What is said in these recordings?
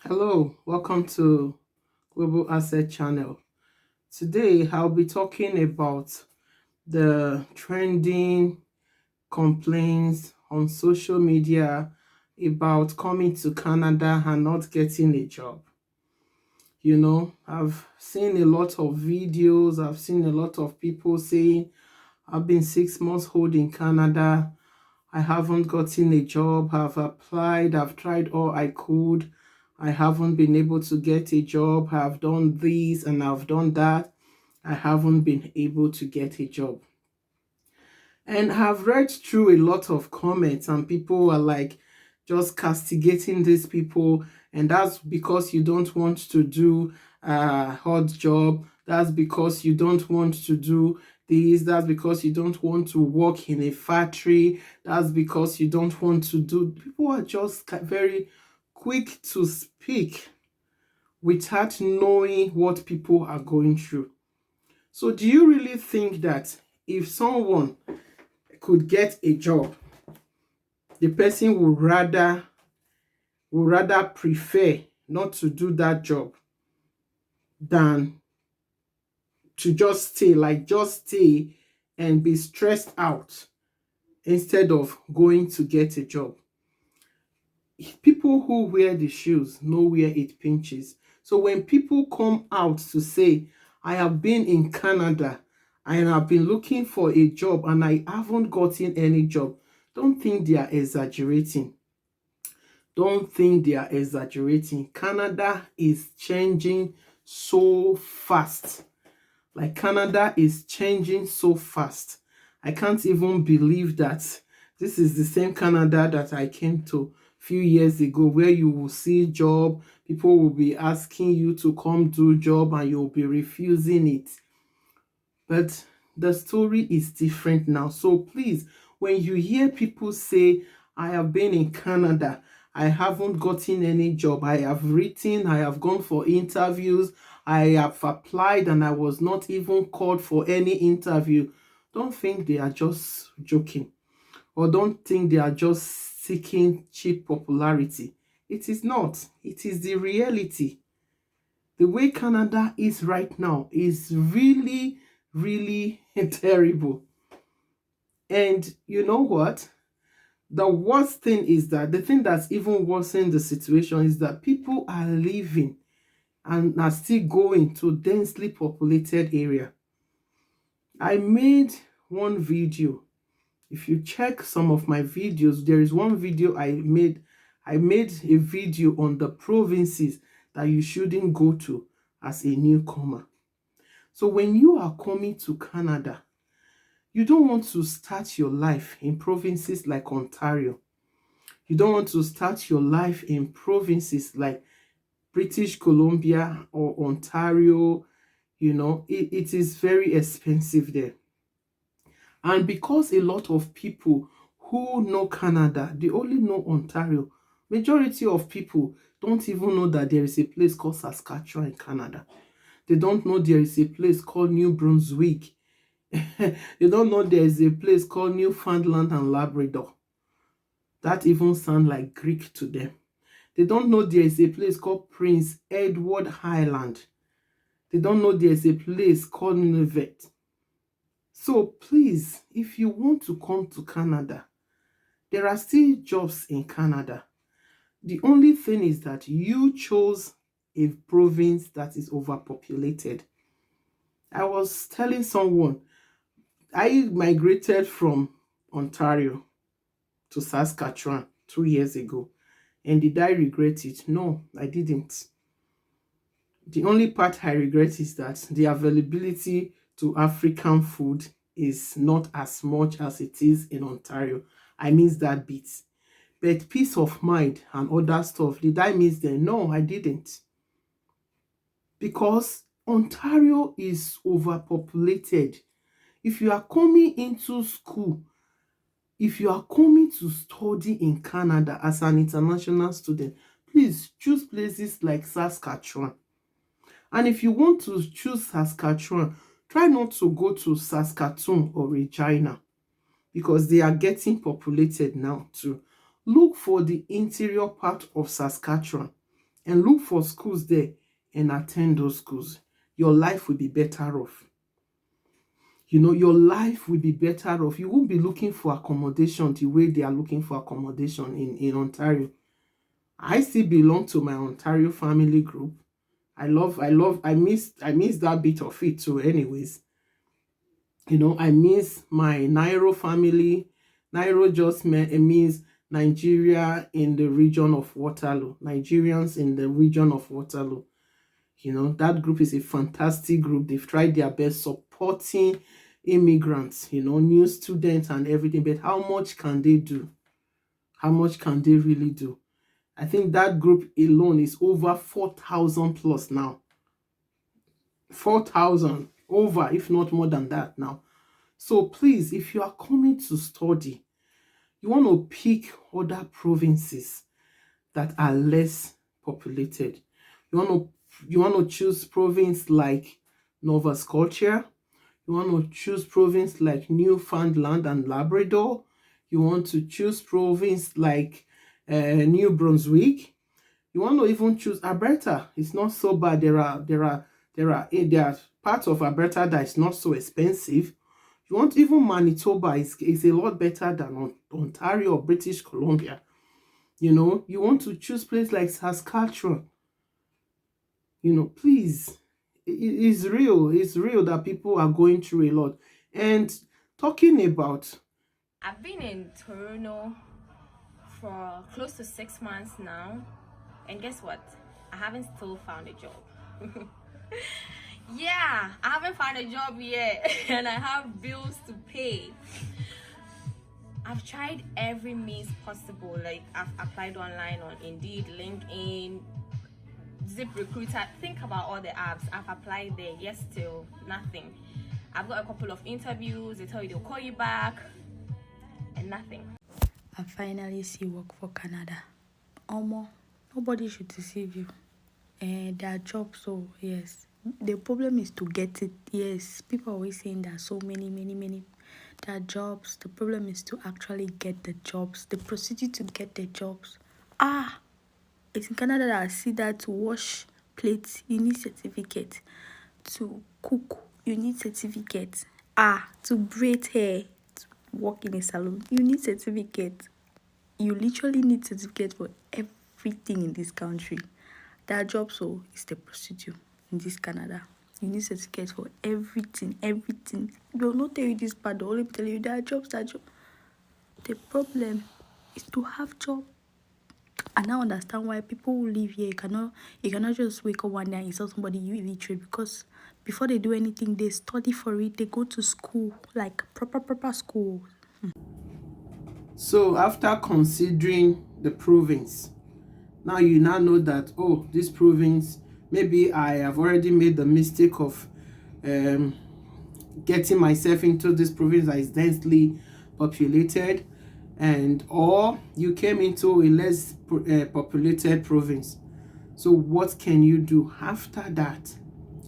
Hello, welcome to Global Asset Channel. Today I'll be talking about the trending complaints on social media about coming to Canada and not getting a job. I've seen a lot of videos, I've seen a lot of people saying, I've been 6 months old in Canada, I haven't gotten a job, I've applied, I've tried all I could, I haven't been able to get a job, I've done this and I've done that, I haven't been able to get a job. And I've read through a lot of comments and people are like just castigating these people, and that's because you don't want to do a hard job, that's because you don't want to do this, that's because you don't want to work in a factory, that's because you don't want to do. People are just very quick to speak without knowing what people are going through. So do you really think that if someone could get a job, the person would rather prefer not to do that job than to just stay and be stressed out instead of going to get a job? People who wear the shoes know where it pinches. So when people come out to say, I have been in Canada and I've been looking for a job and I haven't gotten any job, don't think they are exaggerating. Don't think they are exaggerating. Canada is changing so fast. Like, Canada is changing so fast. I can't even believe that this is the same Canada that I came to a few years ago, where you will see job, people will be asking you to come do job and you'll be refusing it. But the story is different now. So please, when you hear people say, I have been in Canada, I haven't gotten any job, I have written, I have gone for interviews, I have applied and I was not even called for any interview, don't think they are just joking, or don't think they are just seeking cheap popularity. It is not. It is the reality. The way Canada is right now is really, really terrible. And you know what? The worst thing is that the thing that's even worsening the situation is that people are leaving and are still going to densely populated area. I made one video. If you check some of my videos, there is one video I made. I made a video on the provinces that you shouldn't go to as a newcomer. So when you are coming to Canada, you don't want to start your life in provinces like Ontario. You don't want to start your life in provinces like British Columbia or Ontario. It is very expensive there. And because a lot of people who know Canada, they only know Ontario. Majority of people don't even know that there is a place called Saskatchewan in Canada. They don't know there is a place called New Brunswick. They don't know there is a place called Newfoundland and Labrador. That even sounds like Greek to them. They don't know there is a place called Prince Edward Island. They don't know there is a place called Nunavut. So please, if you want to come to Canada, there are still jobs in Canada. The only thing is that you chose a province that is overpopulated. I was telling someone, I migrated from Ontario to Saskatchewan 2 years ago. And did I regret it? No, I didn't. The only part I regret is that the availability to African food is not as much as it is in Ontario. I miss that bit. But peace of mind and other stuff, did I miss them? No, I didn't. Because Ontario is overpopulated. If you are coming into school, if you are coming to study in Canada as an international student, please choose places like Saskatchewan. And if you want to choose Saskatchewan, try not to go to Saskatoon or Regina, because they are getting populated now too. Look for the interior part of Saskatchewan. and look for schools there and attend those schools. Your life will be better off. Your life will be better off. You won't be looking for accommodation the way they are looking for accommodation in Ontario. I still belong to my Ontario family group. I miss that bit of it too. Anyways, I miss my Nairo family. Nairo just means Nigeria in the region of Waterloo. Nigerians in the region of Waterloo. That group is a fantastic group. They've tried their best supporting immigrants, new students and everything. But how much can they do? How much can they really do? I think that group alone is over 4,000 plus now. 4,000 over, if not more than that now. So please, if you are coming to study, you want to pick other provinces that are less populated. You want to choose province like Nova Scotia. You want to choose province like Newfoundland and Labrador. You want to choose province like New Brunswick. You want to even choose Alberta. It's not so bad. There are parts of Alberta that is not so expensive. You want even Manitoba is a lot better than Ontario or British Columbia. You want to choose place like Saskatchewan. Please, it's real. It's real that people are going through a lot. And talking about, I've been in Toronto for close to 6 months now, and guess what? I haven't still found a job. Yeah, I haven't found a job yet, and I have bills to pay. I've tried every means possible. Like, I've applied online on Indeed, LinkedIn, ZipRecruiter. Think about all the apps. I've applied there. Yes, still nothing. I've got a couple of interviews. They tell you they'll call you back, and nothing. I finally see work for Canada. Nobody should deceive you. There are jobs, so yes. The problem is to get it. Yes, people are always saying there are so many. There are jobs. The problem is to actually get the jobs. The procedure to get the jobs. It's in Canada that I see that to wash plates, you need certificate. To cook, you need certificate. To braid hair, to work in a salon, you need certificate. You literally need certificate for everything in this country. There are jobs, so it's the procedure in this Canada. You need certificate for everything. They will not tell you this part. They will only tell you there are jobs. The problem is to have job. I now understand why people who live here, you cannot just wake up one day and insult somebody you illiterate, because before they do anything, they study for it. They go to school, like proper school. So after considering the province, now you know that, this province, maybe I have already made the mistake of getting myself into this province that is densely populated, or you came into a less populated province. So what can you do after that?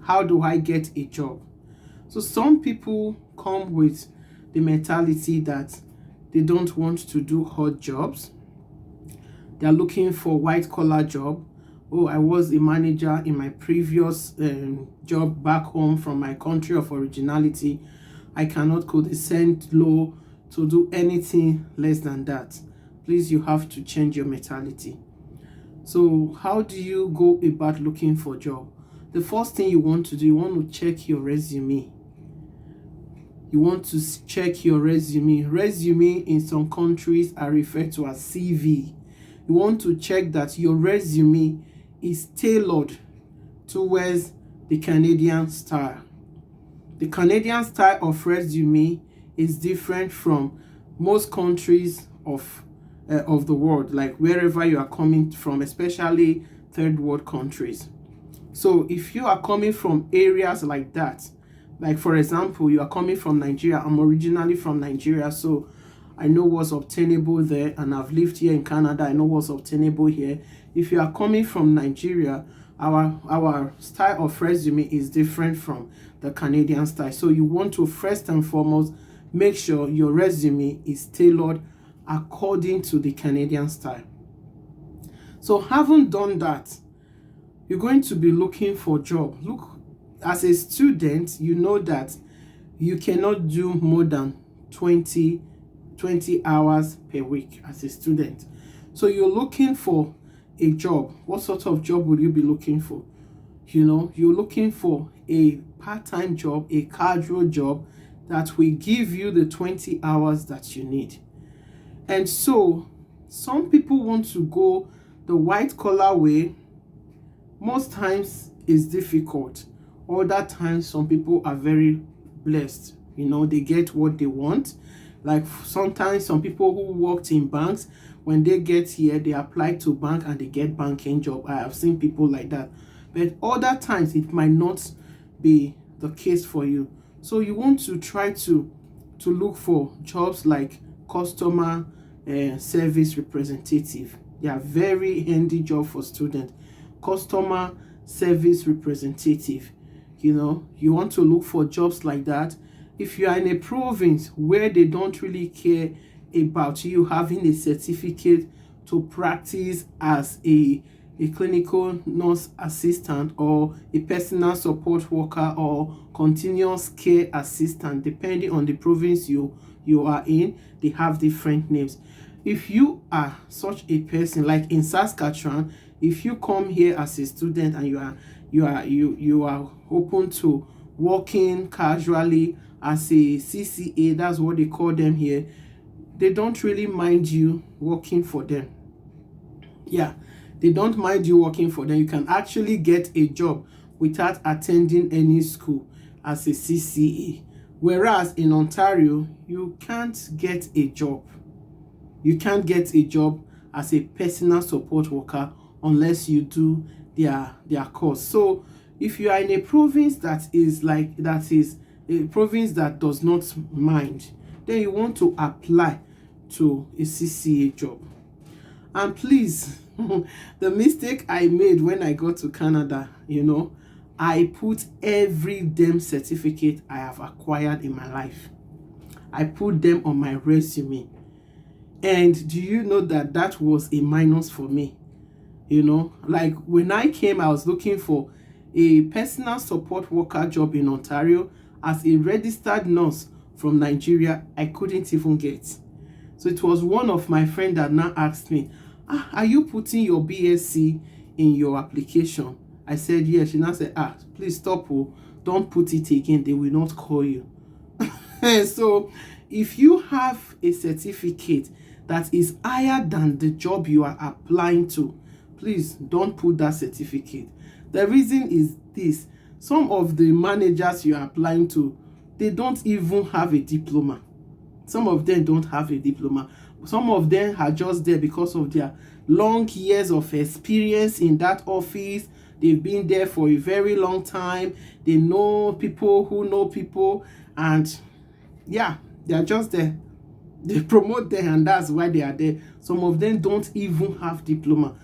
How do I get a job? So some people come with the mentality that they don't want to do hard jobs. They're looking for white collar job. I was a manager in my previous job back home from my country of originality. I cannot condescend low to do anything less than that. Please, you have to change your mentality. So how do you go about looking for a job? The first thing you want to do, you want to check your resume. You want to check your resume. Resume in some countries are referred to as CV. You want to check that your resume is tailored towards the Canadian style. The Canadian style of resume is different from most countries of the world, like wherever you are coming from, especially third world countries. So if you are coming from areas like that, like for example, you are coming from Nigeria. I'm originally from Nigeria, so I know what's obtainable there, and I've lived here in Canada. I know what's obtainable here. If you are coming from Nigeria, our style of resume is different from the Canadian style. So you want to first and foremost make sure your resume is tailored according to the Canadian style. So having done that, you're going to be looking for job. Look, as a student, you know that you cannot do more than 20 hours per week as a student. So you're looking for a job. What sort of job would you be looking for? You know, you're looking for a part-time job, a casual job that will give you the 20 hours that you need. And so some people want to go the white collar way. Most times it's difficult. Other times some people are very blessed. You know, they get what they want. Like sometimes some people who worked in banks, when they get here, they apply to bank and they get banking job. I have seen people like that. But other times it might not be the case for you. So you want to try to look for jobs like customer service representative. They are very handy job for students. Customer service representative. You know, you want to look for jobs like that. If you are in a province where they don't really care about you having a certificate to practice as a clinical nurse assistant or a personal support worker or continuous care assistant, depending on the province you are in, they have different names. If you are such a person, like in Saskatchewan, if you come here as a student and you are open to working casually as a CCA, that's what they call them here, they don't really mind you working for them. Yeah, they don't mind you working for them. You can actually get a job without attending any school as a CCA. Whereas in Ontario, you can't get a job. You can't get a job as a personal support worker unless you do their course. So if you are in a province that is a province that does not mind, then you want to apply to a CCA job. And please, the mistake I made when I got to Canada, you know, I put every damn certificate I have acquired in my life. I put them on my resume. And do you know that that was a minus for me? You know, like when I came, I was looking for a personal support worker job in Ontario as a registered nurse from Nigeria. I couldn't even get. So it was one of my friends that now asked me, are you putting your BSc in your application? I said, yes. She now said, please stop. Don't put it again. They will not call you. So if you have a certificate that is higher than the job you are applying to, please don't put that certificate. The reason is this: some of the managers you are applying to, they don't even have a diploma. Some of them don't have a diploma. Some of them are just there because of their long years of experience in that office. They've been there for a very long time. They know people who know people, and yeah, they are just there. They promote them, and that's why they are there. Some of them don't even have diploma.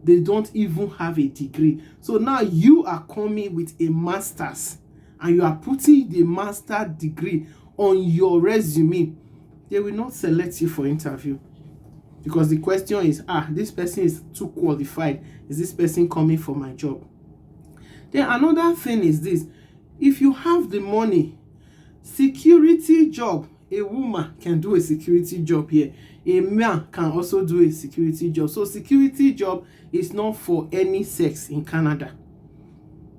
They don't even have a degree. So now you are coming with a master's and you are putting the master degree on your resume. They will not select you for interview, because the question is, this person is too qualified. Is this person coming for my job? Then another thing is this: if you have the money, security job, a woman can do a security job here. A man can also do a security job. So security job is not for any sex in Canada.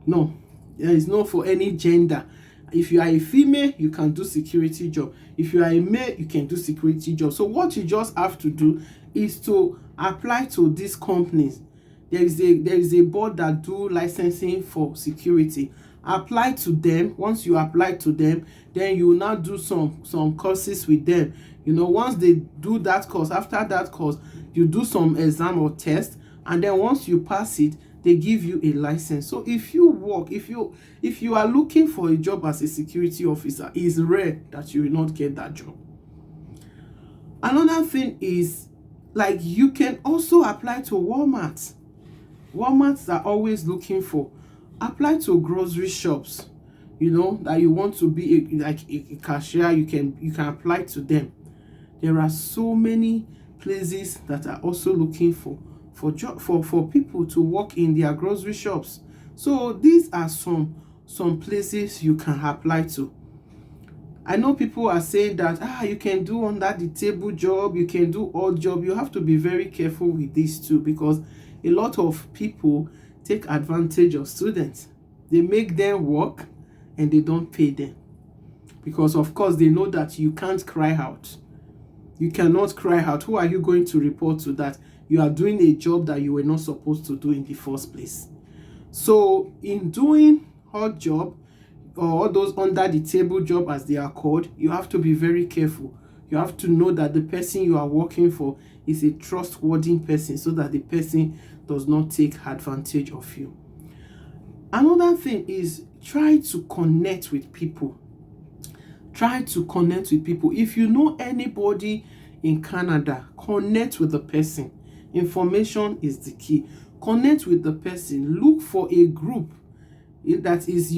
No, there is not for any gender. If you are a female, you can do security job. If you are a male, you can do security job. So what you just have to do is to apply to these companies. There is a board that do licensing for security. Apply to them. Once you apply to them, then you will now do some courses with them. You know, once they do that course, after that course, you do some exam or test, and then once you pass it, they give you a license. So if you work, if you are looking for a job as a security officer, it's rare that you will not get that job. Another thing is, like, you can also apply to Walmart. Walmarts are always looking for. Apply to grocery shops. You know that you want to be a cashier, you can apply to them. There are so many places that are also looking for for people to work in their grocery shops. So these are some places you can apply to. I know people are saying that you can do under the table job, you can do odd job. You have to be very careful with this too, because a lot of people take advantage of students. They make them work and they don't pay them, because of course they know that you can't cry out. You cannot cry out. Who are you going to report to that you are doing a job that you were not supposed to do in the first place? So in doing odd job, or all those under the table job as they are called, you have to be very careful. You have to know that the person you are working for is a trustworthy person, so that the person does not take advantage of you. Another thing is, try to connect with people. Try to connect with people. If you know anybody in Canada, connect with the person. Information is the key. Connect with the person. Look for a group that is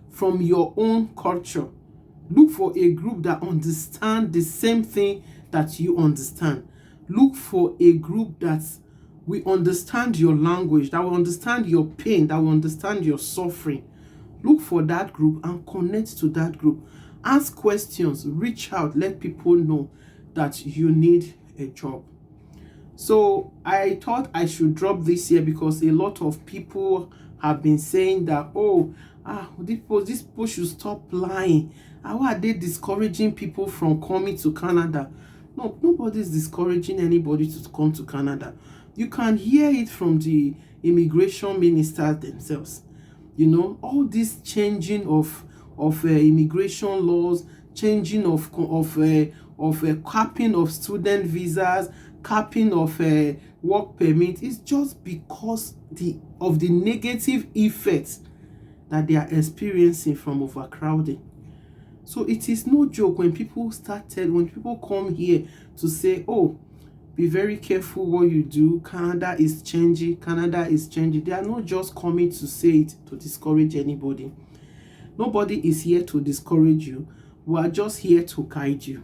from your own culture. Look for a group that understand the same thing that you understand. Look for a group that we understand your language, that will understand your pain, that will understand your suffering. Look for that group and connect to that group. Ask questions, reach out, let people know that you need a job. So I thought I should drop this here, because a lot of people have been saying that, these people should stop lying. Why are they discouraging people from coming to Canada? No, nobody is discouraging anybody to come to Canada. You can hear it from the immigration ministers themselves. You know, all this changing of immigration laws, changing of capping of student visas, capping of work permit, is just because of the negative effects that they are experiencing from overcrowding. So it is no joke when people come here to say, be very careful what you do. Canada is changing. Canada is changing. They are not just coming to say it to discourage anybody. Nobody is here to discourage you. We are just here to guide you,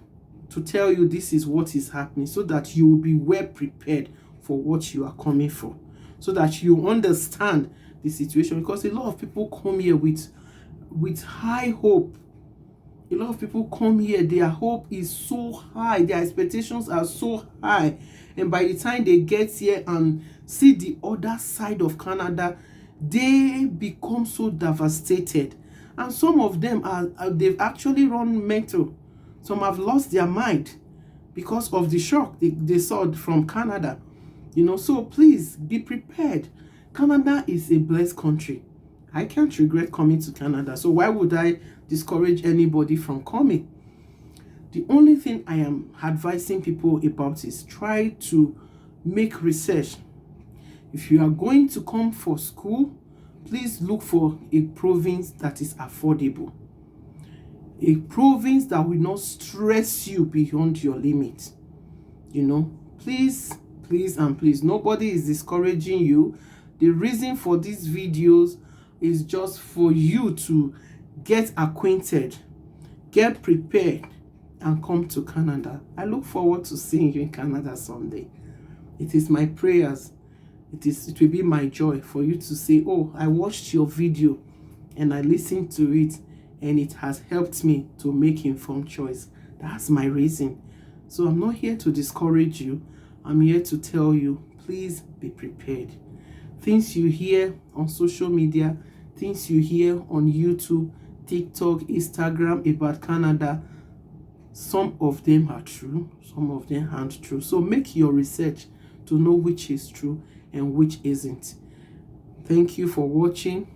to tell you this is what is happening, so that you will be well prepared for what you are coming for, so that you understand the situation. Because a lot of people come here with high hope. A lot of people come here, their hope is so high, their expectations are so high, and by the time they get here and see the other side of Canada, they become so devastated. And some of them they've actually run mental. Some have lost their mind because of the shock they saw from Canada. So please be prepared. Canada is a blessed country. I can't regret coming to Canada. So why would I discourage anybody from coming? The only thing I am advising people about is try to make research. If you are going to come for school, please look for a province that is affordable. A province that will not stress you beyond your limit. Please, please, and please. Nobody is discouraging you. The reason for these videos is just for you to get acquainted, get prepared, and come to Canada. I look forward to seeing you in Canada someday. It is my prayers. It will be my joy for you to say, I watched your video and I listened to it, and it has helped me to make informed choice. That's my reason. So I'm not here to discourage you. I'm here to tell you, please be prepared. Things you hear on social media, things you hear on YouTube, TikTok, Instagram about Canada, some of them are true, some of them aren't true. So make your research to know which is true and which isn't. Thank you for watching.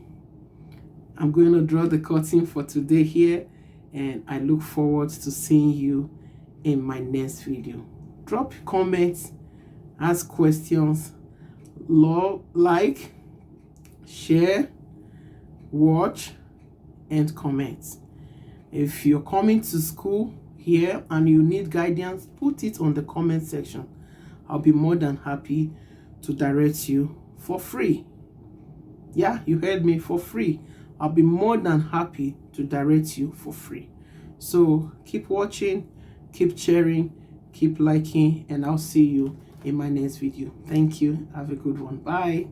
I'm going to draw the curtain for today here, and I look forward to seeing you in my next video. Drop comments, ask questions, like, share, watch, and comment. If you're coming to school here and you need guidance, put it on the comment section. I'll be more than happy to direct you for free. Yeah, you heard me, for free. I'll be more than happy to direct you for free. So keep watching, keep sharing, keep liking, and I'll see you in my next video. Thank you. Have a good one. Bye.